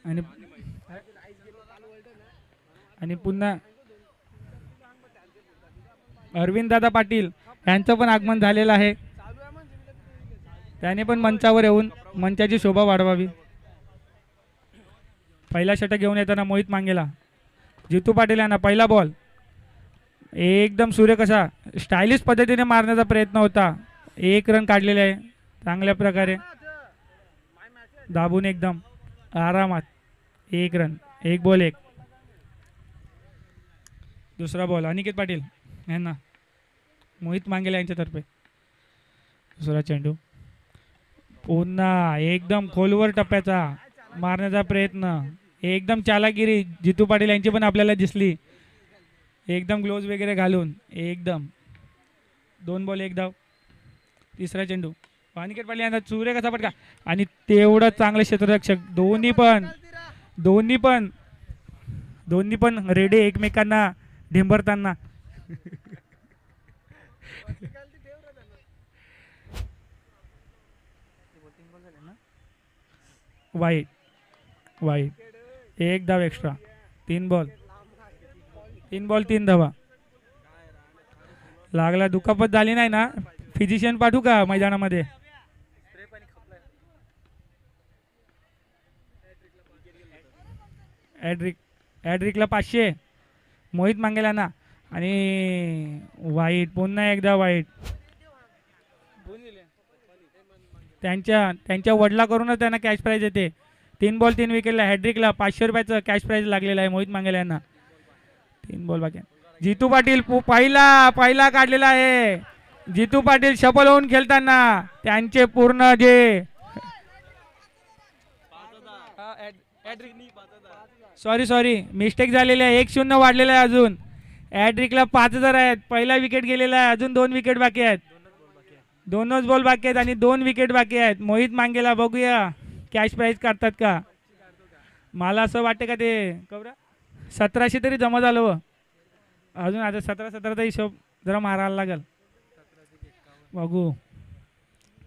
आणि आणि पुन्हा अरविंद दादा पाटील यांचं पण आगमन झालेलं आहे. त्याने पण मंचावर येऊन मंचाची शोभा वाढवावी. पहिला षटक घेऊन येताना मोहित मांगेला. जितू पाटील यांना पहिला बॉल एकदम सूर्यकसा स्टायलिश पद्धतीने मारण्याचा प्रयत्न होता. एक रन काढलेले आहे चांगल्या प्रकारे दाबून एकदम आरामात. एक रन, एक बॉल एक. दुसरा बॉल अनिकेत पाटील यांना मोहित मांगेला यांच्यातर्फे. दुसरा चेंडू पुन्हा एकदम खोलवर टप्प्याचा मारण्याचा प्रयत्न. एकदम चालागिरी जितू पाटील यांची पण आपल्याला दिसली. एकदम ग्लोव्ज वगैरे घालून एकदम. 2 बॉल 1 धाव. तिसरा चेंडू अनिकेत पाटील यांचा सूर्य कसा पटका आणि तेवढं चांगलं क्षेत्ररक्षक. दोन्ही पण रेडे एकमेकांना ढेंबरताना. वाईट 1 धाव एक्स्ट्रा. 3 बॉल 3 धावा. लागला दुखापत झाली नाही ना? फिजिशियन पाठवू का मैदानामध्ये? ॲड्रिकला 500 मोहित मांगेला ना. आणि वाईट पुन्हा एकदा वाईट. त्यांच्या वडला करूनच त्यांना कॅश प्राईज येते. 3 बॉल 3 विकेटला हॅड्रिकला 500 रुपयाचं कॅश प्राईज लागलेलं आहे मोहित मांगेला यांना. 3 बॉल बाकी. जितू पाटील पहिला काढलेला आहे. जितू पाटील सफल होऊन खेळताना त्यांचे पूर्ण जे सॉरी मिस्टेक झालेली आहे. 1-0 वाढलेला आहे अजून. ॲड्रिकला 5000 आहेत. पहिला विकेट गेलेला आहे. अजून 2 विकेट बाकी आहेत. 2च बॉल बाकी आहेत आणि 2 विकेट बाकी आहेत. मोहित मांगेला बघूया कॅश प्राईज काढतात का. मला असं वाटतं का ते 1700 तरी जमा झालं व अजून आता 17-17चा हिशोब जरा मारायला लागेल. बघू.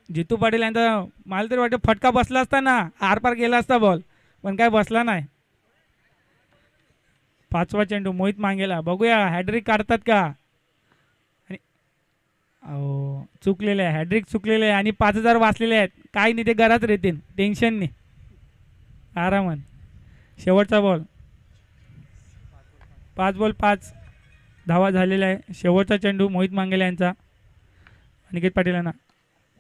जितू पाटील यांचा मला तरी वाटतं फटका बसला असता ना आरपार गेला असता बॉल पण काय बसला नाही. 5वा चेंडू मोहित मांगेला बघूया हॅड्रिक काढतात का. आणि चुकलेले आहे हॅड्रिक चुकलेले आहे आणि 5000 वाचलेले आहेत. काही नाही ते घरात राहतील टेन्शन नाही आरामात. शेवटचा बॉल 5 बॉल 5 धावा झालेला आहे. शेवटचा चेंडू मोहित मांगेला यांचा. अनिकेत पाटील यांना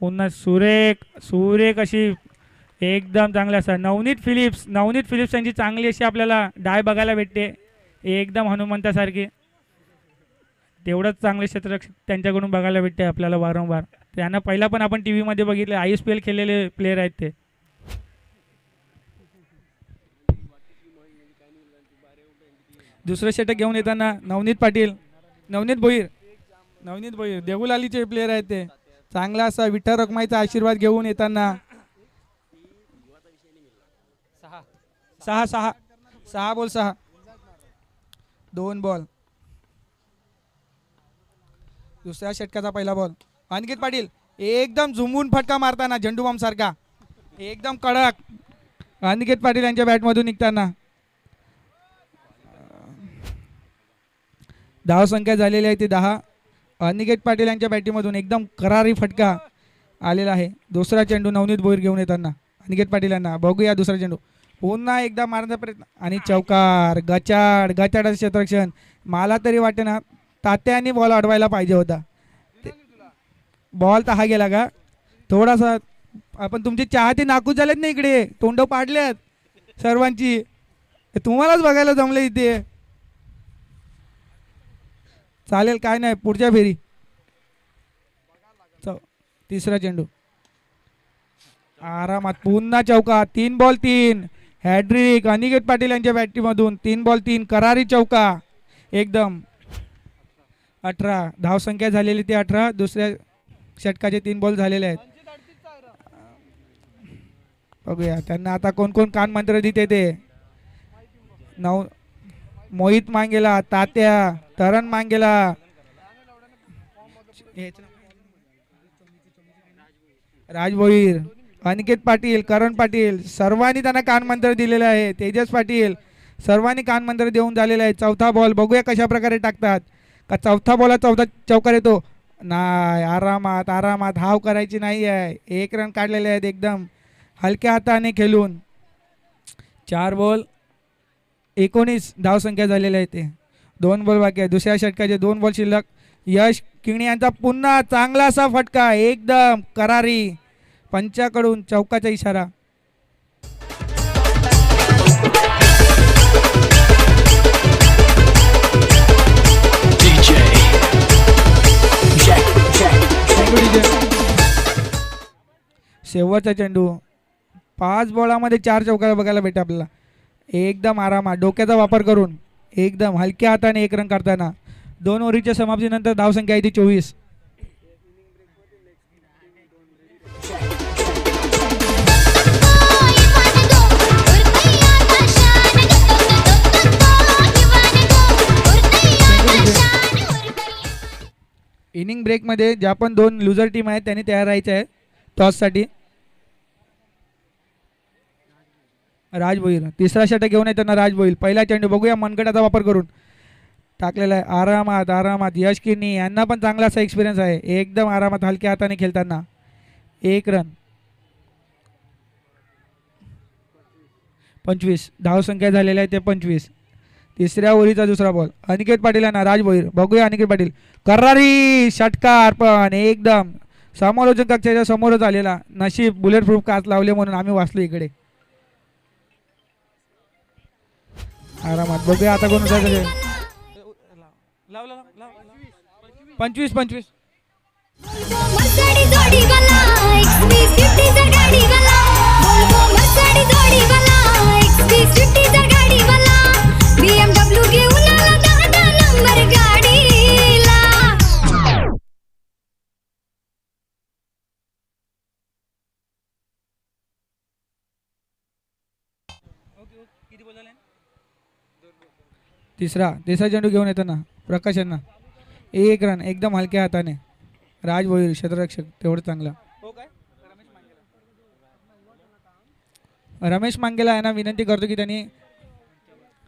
पुन्हा सुरेख अशी एकदम चांगला असा नवनीत फिलिप्स यांची चांगली अशी आपल्याला डाय बघायला भेटते. एकदम हनुमंतासारखी. तेवढंच चांगले क्षेत्ररक्षक त्यांच्याकडून बघायला भेटते आपल्याला वारंवार. त्यांना पहिला पण आपण टी व्हीमध्ये बघितले. ISPL खेळलेले प्लेयर आहेत ते. दुसरं षटक घेऊन येताना नवनीत भोईर देऊलालीचे प्लेयर आहेत ते. चांगला असा विठ्ठल रखमाईचा आशीर्वाद घेऊन येताना 6 बॉल 6 2 बॉल. दुसऱ्या षटकाचा पहिला बॉल अनिकेत पाटील एकदम झुमून फटका मारताना झेंडूबाम सारखा एकदम कडक. अनिकेत पाटील यांच्या बॅटमधून निघताना धाव संख्या झालेली आहे ती 10. अनिकेत पाटील यांच्या बॅटीमधून एकदम करारी फटका आलेला आहे. दुसरा चेंडू नवनीत भोईर घेऊन येताना अनिकेत पाटील यांना बघूया. दुसरा चेंडू पुन्हा एकदा मारण्याचा प्रयत्न आणि चौकार. गचाड क्षेत्ररक्षण. मला तरी वाटतं ना तात्याने बॉल अडवायला पाहिजे होता. बॉल तर हा गेला का थोडासा. आपण तुमचे चाहते नाकूच झालेत ना इकडे. तोंड पाडलेत सर्वांची. तुम्हालाच बघायला जमलं इथे. चालेल काय नाही पुढच्या फेरी. तिसरा चेंडू आरामात पुन्हा चौका. 3 बॉल 3 हॅड्रिक अनिकेत पाटील यांच्या बॅटीमधून 3 बॉल 3 करारी चौका एकदम. 18 धावसंख्या झालेली ती 18. दुसऱ्या षटकाचे 3 बॉल झालेले आहेत. बघूया त्यांना आता कोण कोण कान मंत्र देते ते. मोहित मांगेला तात्या तरण मांगेला राज भोईर, अनिकेत पाटील, करण पाटील सर्वांनी त्यांना कानमंत्र दिलेलं आहे. तेजस पाटील सर्वांनी कानमंत्र देऊन झालेलं आहे. चौथा बॉल बघूया कशा प्रकारे टाकतात का. चौथा बॉल चौथा चौकार येतो नाही. आरामात आरामात हाव करायची नाही आहे. 1 रन काढलेले आहेत एकदम हलक्या हाताने खेळून. 4 बॉल 19 धावसंख्या झालेल्या आहे. ते 2 बॉल बाकी आहे. दुसऱ्या षटकाचे 2 बॉल शिल्लक. यश किणी यांचा पुन्हा चांगला असा फटका एकदम करारी पंचाकडून चौकाचा इशारा. शेवटचा चेंडू 5 बॉलामध्ये 4 चौका बघायला भेटते आपल्याला. एकदम आरामात डोक्याचा वापर करून एकदम हलक्या हाताने 1 रन करताना. 2 ओव्हरीच्या समाप्तीनंतर धावसंख्या आहे ती 24. इनिंग ब्रेकमध्ये ज्या पण 2 लुझर टीम आहेत त्यांनी तयार राहायचे आहे टॉससाठी. राज भोईर तिसरा षटक घेऊन येताना. राज भोईर पहिला चेंडू बघूया मनगटाचा वापर करून टाकलेला आहे आरामात आरामात. यश किनी यांना पण चांगला असा एक्सपिरियन्स आहे. एकदम आरामात हलक्या हाताने खेळताना. 1 रन 25 धावसंख्या झालेल्या आहे ते 25. तिसऱ्या ओव्हरीचा दुसरा बॉल अनिकेत पाटील यांना. राज भोईर बघूया अनिकेत पाटील करारी षटकार पण एकदम समालोचन कक्षाच्या समोरच आलेला. नशीब बुलेट प्रूफ काच लावले म्हणून आम्ही वाचलो इकडे. आरामात बघूया आता कोण 25 तिसरा चेंडू घेऊन येताना प्रकाश यांना. 1 रन एकदम हलक्या हाताने. राज भोईर क्षेत्ररक्षक तेवढं चांगला. रमेश मांगेला यांना विनंती करतो की त्यांनी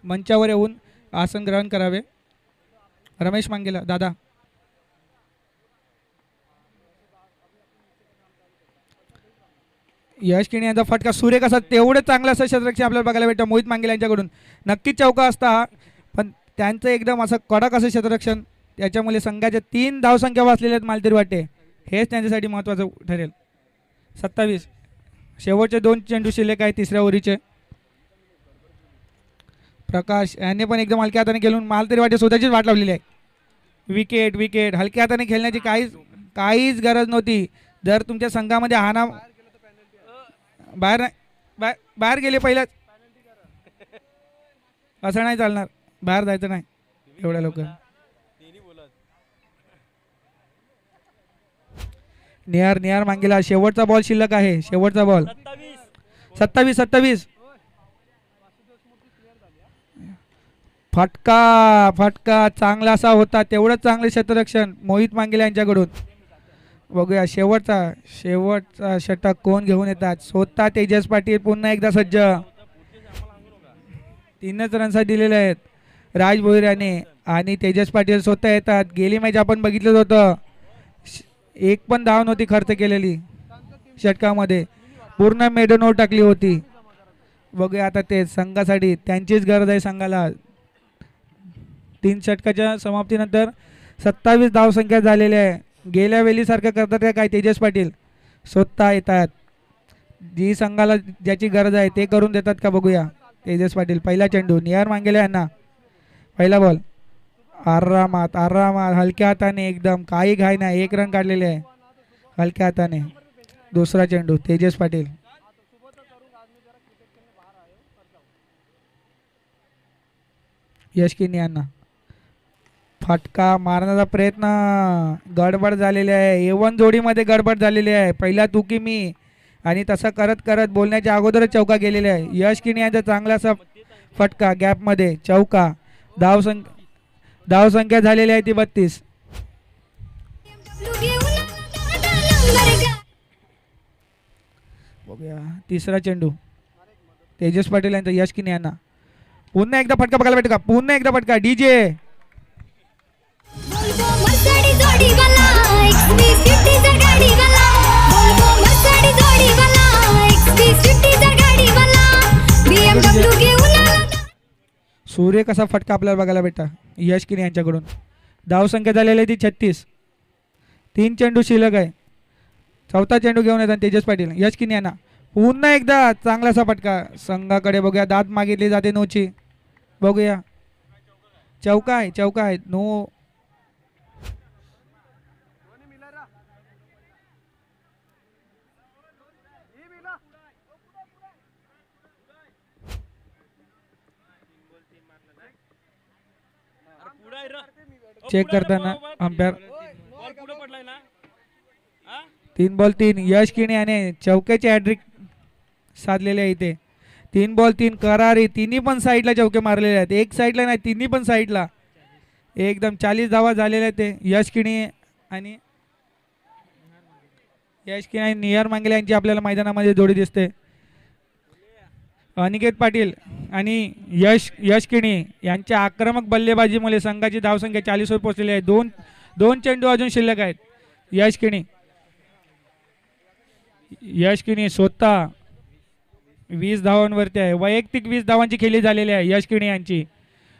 मंचावर येऊन आसन ग्रहण करावे. रमेश मांगेला दादा. यश किणी यांचा फटका सुरेख असा तेवढं चांगलं असं क्षेत्ररक्षण आपल्याला बघायला भेटतं मोहित मांगेला यांच्याकडून. नक्कीच चौका असता पण त्यांचं एकदम असं कडक असं क्षेत्ररक्षण त्याच्यामुळे संघाच्या 3 धावसंख्या वाचलेल्या आहेत मला तरी वाटते. हेच त्यांच्यासाठी महत्त्वाचं ठरेल. 27 शेवटचे 2 चेंडू शिल्लक आहे तिसऱ्या ओव्हरीचे. प्रकाश यांनी पण एकदम हलक्या हाताने खेळून मला तरी वाटते स्वतःचीच वाट लावलेली आहे. विकेट हलक्या हाताने खेळण्याची काहीच गरज नव्हती. जर तुमच्या संघामध्ये हाना बाहेर गेले पहिल्याच असं नाही चालणार. बाहेर जायचं नाही एवढ्या लवकर. निहार मांगेला शेवटचा बॉल शिल्लक आहे. शेवटचा बॉल 27 फटका चांगला असा होता. तेवढंच चांगले क्षेत्ररक्षण मोहित मांगेला यांच्याकडून. बघूया शेवटचा षटक कोण घेऊन येतात. स्वतः तेजस पाटील पुन्हा एकदा सज्ज. 3च रनसाठी दिलेले आहेत राज भोईर याने आणि तेजस पाटील स्वतः येतात. गेली मॅच आपण बघितलं होतं 1 पण धाव नव्हती खर्च केलेली षटकामध्ये. पूर्ण मेडन ओव्हर टाकली होती. बघूया आता ते संघासाठी त्यांचीच गरज आहे संघाला. 3 षटकाच्या समाप्तीनंतर 27 धावसंख्या झालेल्या आहे. गेल्या वेळीसारखं करतात काय तेजस पाटील स्वतः येतात. जी संघाला ज्याची गरज आहे ते करून देतात का बघूया. तेजस पाटील पहिला चेंडू निहार मांगेला यांना. पहिला बॉल आरामात हलक्या हाताने एकदम काही घाई नाही. 1 रन काढलेले आहे हलक्या हाताने. दुसरा चेंडू तेजस पाटील. यश किनी यांना. फटका मारण्याचा प्रयत्न गडबड झालेली आहे. A1 जोडीमध्ये गडबड झालेली आहे. पहिला तू की मी आणि तसं करत बोलण्याच्या अगोदरच चौका गेलेले आहे. यश किनी यांचा चांगलासा फटका गॅपमध्ये चौका. धावसंख्या झालेली आहे ती 32. बघूया तिसरा चेंडू तेजस पाटील यांचा यश किनी यांना पुन्हा एकदा फटका बघायला भेटू का पुन्हा एकदा फटका डीजे सूर्य कसा फटका आपल्याला बघायला भेटा यश किनी यांच्याकडून धावसंख्या झालेली आहे ती 36 3 चेंडू शिल्लक आहे चौथा चेंडू घेऊन येतात तेजस पाटील यश किनी यांना पुन्हा एकदा चांगलासा फटका संघाकडे बघूया दाद मागितली जाते नोची बघूया चौका आहे नो चेक करताना अंपायर 3 बॉल 3 यश किणी याने चौक्याचे हॅट्रिक साधलेले आहे इथे 3 बॉल 3 करारी तिन्ही पण साईडला चौके मारलेले आहेत एक साईडला नाही तिन्ही पण साईडला एकदम 40 धावा झालेल्या आहेत ते यश किणी आणि नियर मांगले यांची आपल्याला मैदानामध्ये जोडी दिसते अनिकेत पाटील आणि यश किणी यांच्या आक्रमक बल्लेबाजीमुळे संघाची धावसंख्या 40 वर पोहोचलेली आहे दोन चेंडू अजून शिल्लक आहेत यश किणी स्वतः 20 धावांवरती आहे वैयक्तिक 20 धावांची खेळी झालेली आहे यश किणी यांची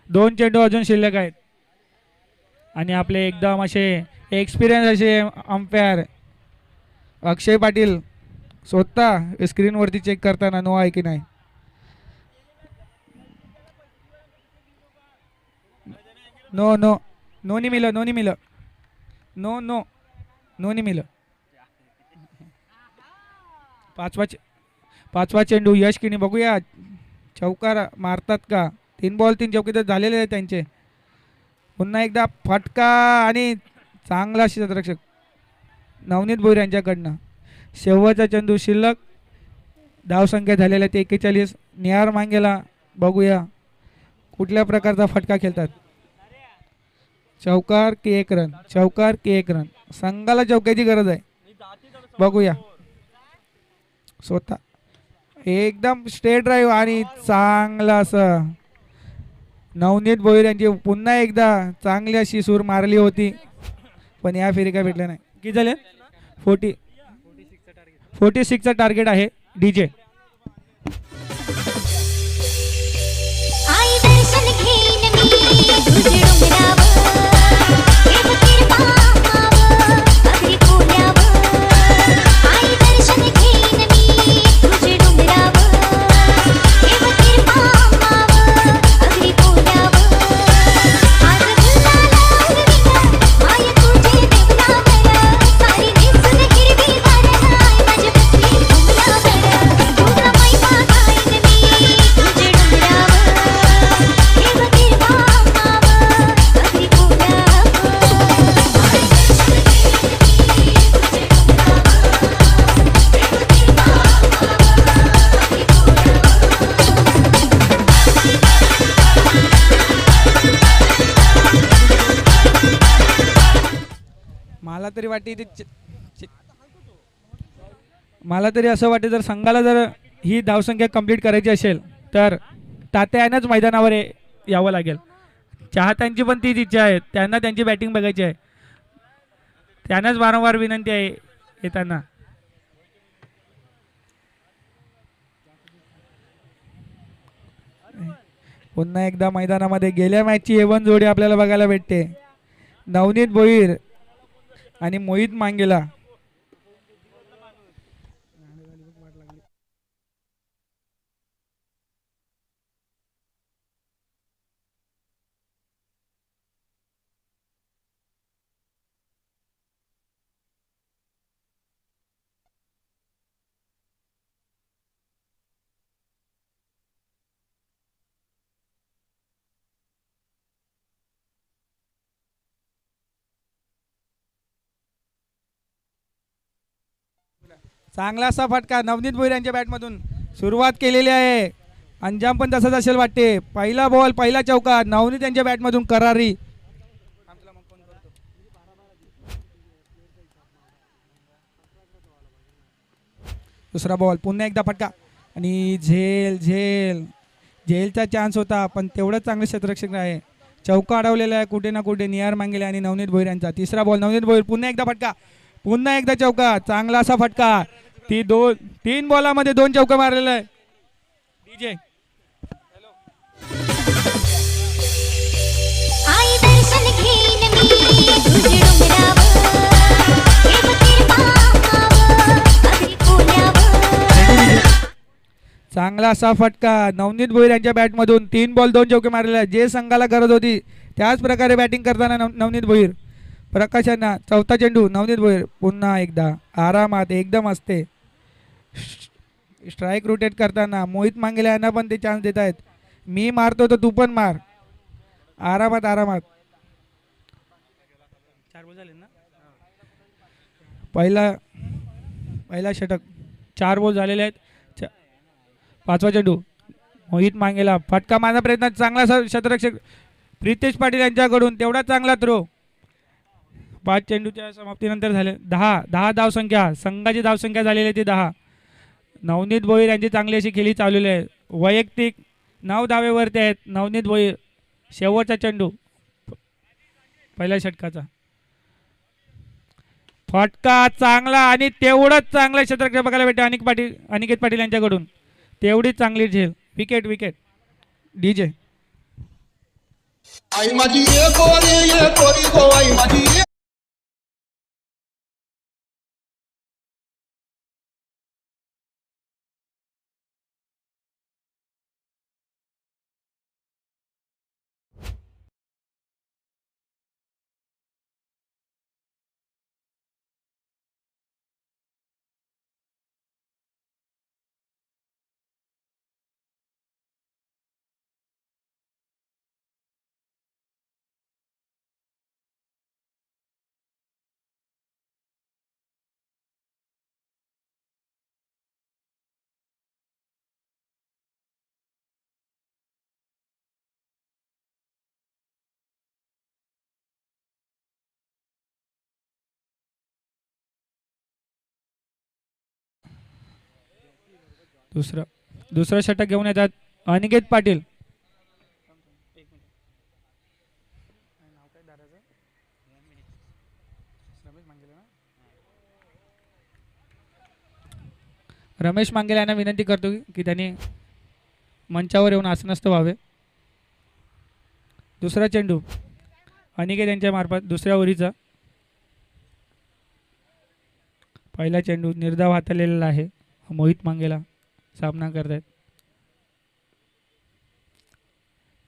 2 चेंडू अजून शिल्लक आहेत आणि आपले एकदम असे एक्सपिरियन्स असे अंपायर अक्षय पाटील स्वतः स्क्रीनवरती चेक करताना नो आहे की नाही नो नहीं मिला पाचवा चेंडू यश किणी बघूया चौकार मारतात का 3 बॉल 3 चौके तर झालेले आहेत त्यांचे पुन्हा एकदा फटका आणि चांगला क्षेत्ररक्षक नवनीत भोईर यांच्याकडनं शेवटचा चेंडू शिल्लक धावसंख्या झालेल्या ते 41 निहार मांगेला बघूया कुठल्या प्रकारचा फटका खेळतात चौकार की एक रन संघाला चौक्याची गरज आहे बघूया स्वतः एकदम स्ट्रेट ड्राईव्ह आणि चांगला असं नवनीत भोईर यांची पुन्हा एकदा चांगली अशी सूर मारली होती पण या फेरी काय भेटल्या नाही किती झाले 46चा टार्गेट आहे डीजे मला तरी असं वाटते जर संघाला जर ही धावसंख्या कंप्लीट करायची असेल तर तात्यानंच मैदानावर यावं लागेल चाहत्यांची पण तीच इच्छा आहे त्यांना त्यांची बॅटिंग बघायची आहे त्यांनाच वारंवार विनंती आहे येताना पुन्हा एकदा मैदानामध्ये गेल्या मॅचची एवन जोडी आपल्याला बघायला भेटते नवनीत भोईर आणि मोहित मांगेला चांगला असा फटका नवनीत भोईर यांच्या बॅटमधून सुरुवात केलेली आहे अंजाम पण तसाच असेल वाटते पहिला बॉल पहिला चौका नवनीत यांच्या बॅटमधून करारी दुसरा बॉल पुन्हा एकदा फटका आणि झेल झेल झेलचा चान्स होता पण तेवढंच चांगले क्षेत्ररक्षक आहे. चौका अडवलेला आहे कुठे ना कुठे निहार मांगेले आणि नवनीत भोईर यांचा. तिसरा बॉल नवनीत भोईर पुन्हा एकदा फटका पुन्हा एकदा चौका चांगला असा फटका. तीन बॉलामध्ये 2 चौका मारलेला आहे. डीजे आई दर्शन घेईन मी तुझे डोंगरावर देवतीर पाहावं अगदी कोल्यावर. चांगला असा फटका नवनीत भोईर यांच्या बॅटमधून 3 बॉल 2 चौके मारलेले आहेत. जे संघाला गरज होती त्याच प्रकारे बॅटिंग करताना नवनीत भोईर. प्रकाश यांना चौथा चेंडू नवनीत भोईर पुन्हा एकदा आरामात एकदम असते. स्ट्राईक रोटेट करताना मोहित मांगेले यांना पण ते चान्स देत आहेत. मी मारतो तर तू पण मार आरामात आरामात. 4 बॉल झाले ना. पहिला षटक 4 बॉल झालेले आहेत. 5वा चेंडू मोहित मांगेला फटका मारण्याचा प्रयत्न चांगला क्षेत्ररक्षक प्रितेश पाटील यांच्याकडून तेवढा चांगला थ्रो. 5 चेंडूच्या समाप्तीनंतर झाले 10 धावसंख्या संघाची धावसंख्या झालेली आहे ती 10. नवनीत भोईर यांची चांगली अशी खेळी चालवली आहे. वैयक्तिक 9 धावेवरती आहेत नवनीत भोईर. शेवटचा चेंडू पहिल्या षटकाचा फटका चांगला आणि तेवढंच चांगलं क्षेत्ररक्षक बघायला भेटते अनिकेत पाटील यांच्याकडून. तेवढीच चांगली झेल. विकेट डीजे आई माझी ये कोरी गो आई माझी. दुसरं षटक घेऊन येतात अनिकेत पाटील. रमेश मांगेले यांना विनंती करतो की त्यांनी मंचावर येऊन आसनस्थ व्हावे. दुसरा चेंडू अनिकेत यांच्या मार्फत दुसऱ्या ओव्हरीचा. पहिला चेंडू निर्धाव हाताळलेला आहे. मोहित मांगेला सामना करतायत.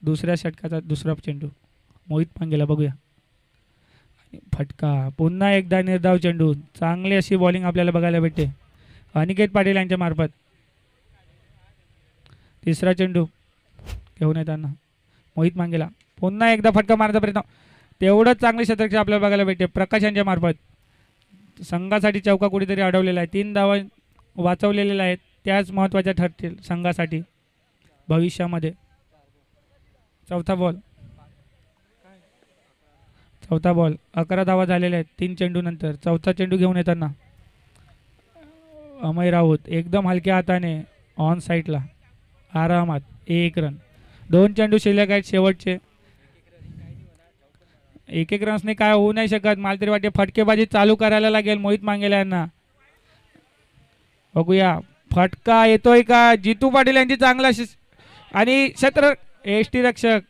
दुसऱ्या षटकाचा दुसरा चेंडू मोहित मांगेला बघूया. फटका पुन्हा एकदा निर्धाव चेंडू. चांगली अशी बॉलिंग आपल्याला बघायला भेटते अनिकेत पाटील यांच्या मार्फत. तिसरा चेंडू घेऊन येताना मोहित मांगेला पुन्हा एकदा फटका मारण्याचा प्रयत्न. तेवढंच चांगले क्षेत्ररक्षक आपल्याला बघायला भेटते प्रकाश यांच्या मार्फत. संघासाठी चौका कुठेतरी अडवलेला आहे. 3 धावा वाचवलेल्या आहेत. त्याच महत्त्वाच्या ठरतील संघासाठी भविष्यामध्ये. चौथा बॉल 11 धावा झालेल्या आहेत 3 चेंडूनंतर. चौथा चेंडू घेऊन येताना अमय राऊत एकदम हलक्या हाताने ऑन साईडला आरामात 1 रन. 2 चेंडू शिल्लक आहेत शेवटचे. 1 रन्सने काय होऊ नाही शकत. मला तरी वाटते फटकेबाजी चालू करायला लागेल मोहित मांगेला यांना. बघूया फटका येतोय का. जितू पाटील यांची चांगला आणि एसटी रक्षक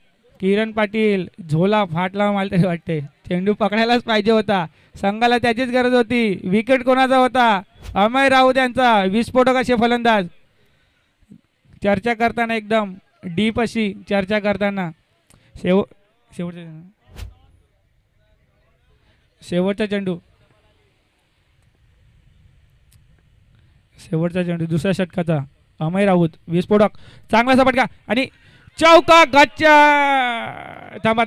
किरण पाटील झोला फाटला मला तरी वाटते. चेंडू पकडायलाच पाहिजे होता. संघाला त्याचीच गरज होती. विकेट कोणाचा होता. अमय राऊत यांचा. विस्फोटक असे फलंदाज. चर्चा करताना एकदम डीप अशी चर्चा करताना शेवटचा चेंडू दुसऱ्या षटकाचा अमय राऊत विस्फोटक चांगला फटका आणि चौका गच्चा. थांबा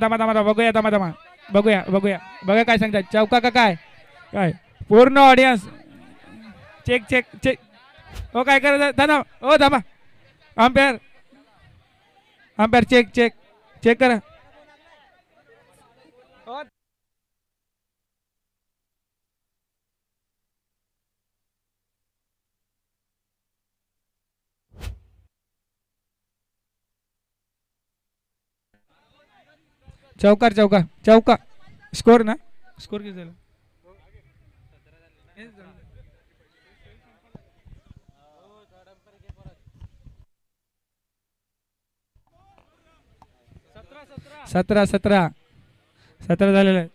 बघूया काय सांगतात. चौका का काय पूर्ण ऑडियन्स चेक हो काय करायचं. थांबा अंपायर चेक करा. चौकार चौका चौका. स्कोर ना, स्कोर किती झाला? सतरा सतरा सतरा झालेले आहेत.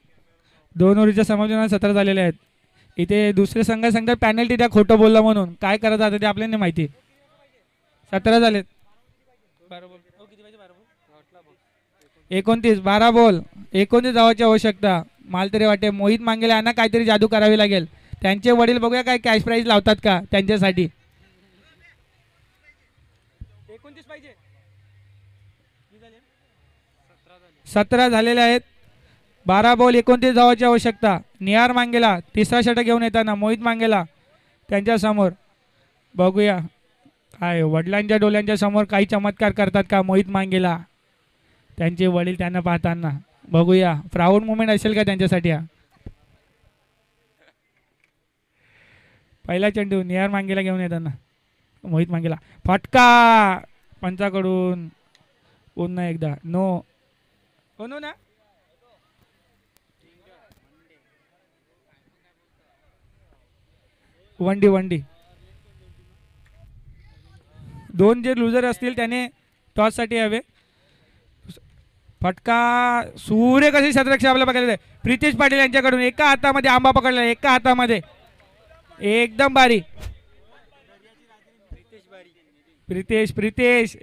2 ओव्हरच्या समाधानात 17 झालेले आहेत. इथे दुसरे संघ सांगतात पॅनल्टी द्या खोटं बोलला म्हणून. काय करायचं आता ते आपल्याला नाही माहिती. 17 झालेत. 29 12 बॉल 29 धावांची आवश्यकता. मला तरी वाटते मोहित मांगेला यांना काहीतरी जादू करावी लागेल. त्यांचे वडील बघूया काय कॅश प्राईज लावतात का त्यांच्यासाठी. 29 पाहिजे. 17 झालेले आहेत. 12 बॉल 29 धावांची आवश्यकता. निहार मांगेला तिसरा षटक घेऊन येताना मोहित मांगेला त्यांच्या समोर. बघूया काय वडिलांच्या डोळ्यांच्या समोर काही चमत्कार करतात का मोहित मांगेला. त्यांचे वडील त्यांना पाहताना बघूया प्राऊड मुमेंट असेल का त्यांच्यासाठी. हा पहिला चेंडू निहार मांगेला घेऊन येताना मोहित मांगेला. फटका पंचाकडून. पुन्हा एकदा नो. हो नो ना. वनडी वनडी. 2 जे लुजर असतील त्याने टॉससाठी हवे. फटका सूर्य कशी क्षेत्ररक्षण आपल्याला बघायला जाते. प्रितेश पाटील यांच्याकडून एका हातामध्ये आंबा पकडला. एका हातामध्ये एकदम बारी. प्रितेश प्रितेश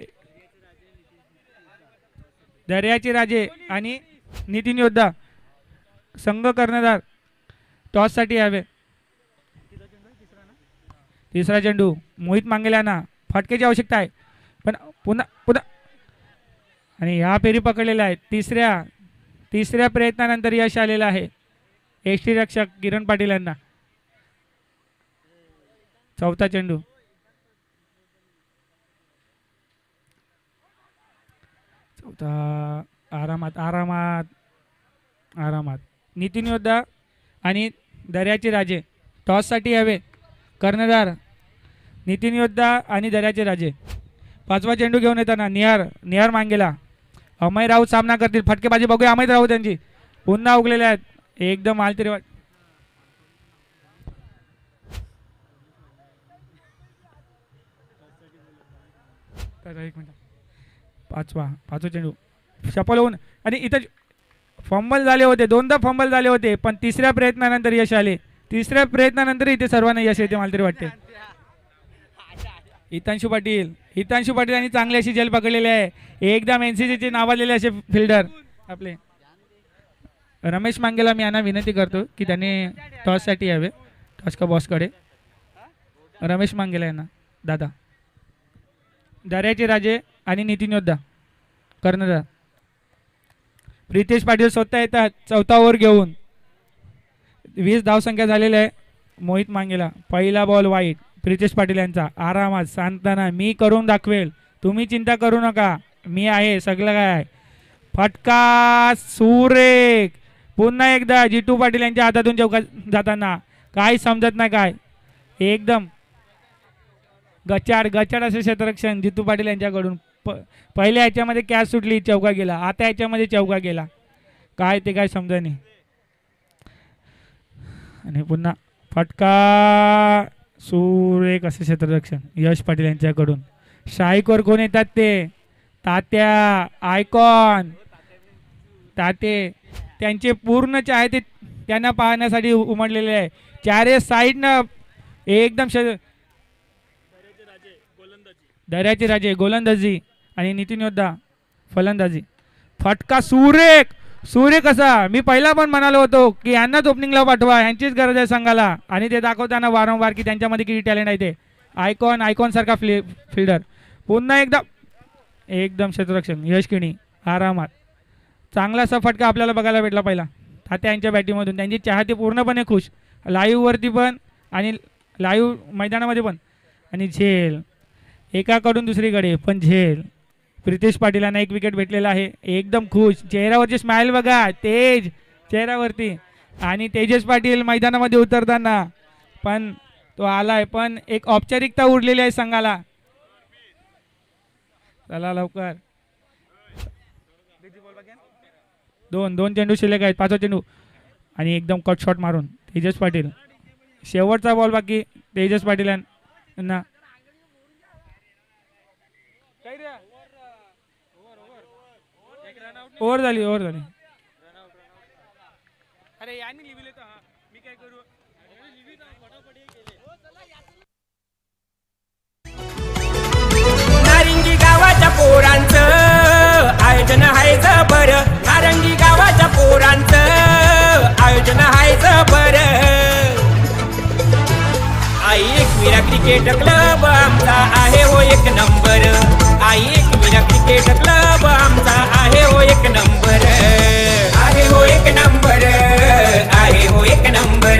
दर्याचे राजे आणि नितीन योद्धा संघ कर्णधार टॉससाठी हवे. तिसरा चेंडू मोहित मांगेलांना फटकेची आवश्यकता आहे. पण पुन्हा पुन्हा आणि ह्या फेरी पकडलेल्या आहेत. तिसऱ्या प्रयत्नानंतर यश आलेलं आहे यष्टी रक्षक किरण पाटील यांना. चौथा चेंडू. चौथा आरामात आरामात आरामात. नितीन योद्धा आणि दर्याचे राजे टॉससाठी हवे. कर्णधार नितीन योद्धा आणि दर्याचे राजे. 5वा चेंडू घेऊन येताना निहार मांगेला. अमय राऊत सामना करतील. फटकेबाजी बघूया अमय राऊत त्यांची. पुन्हा उगलेले आहेत. एकदम आलतरी वाट. एक मिनिट. पाचवा चेंडू सफल होऊन आणि इथं फंबल झाले होते. 2दा फंबल झाले होते पण तिसऱ्या प्रयत्नानंतर यश आले. तिसऱ्या प्रयत्नानंतर इथे सर्वांना यश येते मला तरी वाटते. हितांशु पाटील यांनी चांगली अशी झेल पकडलेली आहे. एकदम एनसीसीचे नावाजलेले असे फिल्डर आपले. रमेश मांगेला मी यांना विनंती करतो की त्यांनी टॉससाठी यावे. टॉस का बॉसकडे रमेश मांगेला यांना दादा. दर्याचे राजे आणि नितीन योद्धा कर्णधार. प्रितेश पाटील स्वतः येतात 4था ओव्हर घेऊन. 20 धावसंख्या झालेल्या आहे. मोहित मांगेला पहिला बॉल वाईट. प्रितेश पाटील यांचा आरामात सांगताना मी करून दाखवेल तुम्ही चिंता करू नका मी आहे सगळं काय आहे. फटका सुरेख. पुन्हा एकदा जितू पाटील यांच्या हातातून चौकात जाताना काय समजत नाही काय. एकदम गचाड असे क्षेत्ररक्षण जितू पाटील यांच्याकडून. पहिल्या ह्याच्यामध्ये कॅच सुटली चौका गेला. आता ह्याच्यामध्ये चौका गेला. काय ते काय समजा नाही. आणि पुन्हा फटका सुरेख असे क्षेत्ररक्षण यश पाटील यांच्याकडून. शाईकवर कोण येतात ते तात्या आयकॉन. ताते त्यांचे पूर्ण चाहते त्यांना पाहण्यासाठी उमटलेले आहे. चारे साईडनं एकदम दर्याचे राजे गोलंदाजी आणि नितीन योद्धा फलंदाजी. फटका सुरेख असा. मी पहिला पण म्हणालो होतो की यांनाच ओपनिंगला पाठवा यांचीच गरज आहे संघाला. आणि ते दाखवताना वारंवार की त्यांच्यामध्ये किती टॅलेंट आहे ते. आयकॉन सारखा फिल्डर. पुन्हा एकदा एकदम क्षेत्ररक्षण यश किणी आरामात. चांगला असा फटका आपल्याला बघायला भेटला पहिला तात्या यांच्या बॅटिंगमधून. त्यांची चाहते पूर्णपणे खुश लाईव्हवरती पण आणि लाईव्ह मैदानामध्ये पण. आणि झेल एकाकडून दुसरीकडे पण झेल. प्रितेश पाटीलांना 1 विकेट भेटलेला आहे. एकदम खुश चेहऱ्यावरची स्माइल बघा तेज चेहऱ्यावरती. आणि तेजस पाटील मैदानामध्ये उतरताना पण तो आलाय पण एक औपचारिकता उरलेली आहे संघाला. चला लवकर दोन चेंडू शिल्लक आहेत. 5वा चेंडू आणि एकदम कट शॉट मारून तेजस पाटील. शेवटचा बॉल बाकी तेजस पाटील यांना. ओव्हर झाली. अरे यांनी लिहिलं तर मी काय करू. नारंगी गावाच्या पोरांचं आयोजन आहे जबर. नारंगी गावाच्या पोरांचं आयोजन आहे जबर. आई एकविरा क्रिकेट क्लब आमचा आहे हो एक नंबर. आई एकविरा क्रिकेट क्लब आमचा आहे हो एक नंबर. आहे हो एक नंबर. आहे हो एक नंबर.